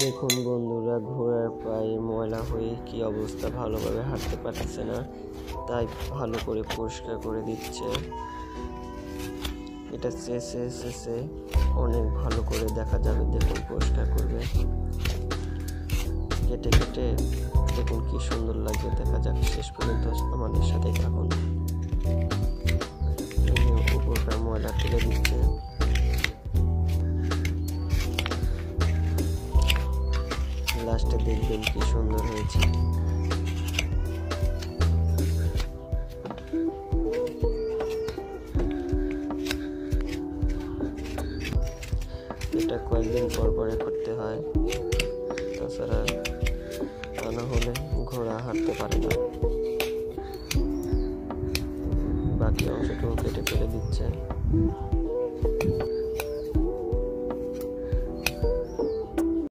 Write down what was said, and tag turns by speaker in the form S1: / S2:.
S1: দেখুন বন্ধুরা, ঘোড়ার পায়ে ময়লা হয়ে কি অবস্থা, ভালোভাবে হাঁটতে পারতেছে না, তাই ভালো করে পরিষ্কার করে দিচ্ছে। এটা চেঁচে অনেক ভালো করে দেখা যাবে। দেখুন পরিষ্কার করবে, কেটে কেটে দেখুন কি সুন্দর লাগবে। দেখা যাক, শেষ পর্যন্ত আমাদের সাথে থাকুন। উপরকার ময়লা তুলে দিচ্ছে। লাস্টে দেখবেন কি সুন্দর হয়েছে। এটা কয়েকদিন পর পরে করতে হয়, তাছাড়া তা না হলে ঘোড়া হাঁটতে পারে না। বাকি অংশটুকু কেটে ফেলে দিচ্ছে।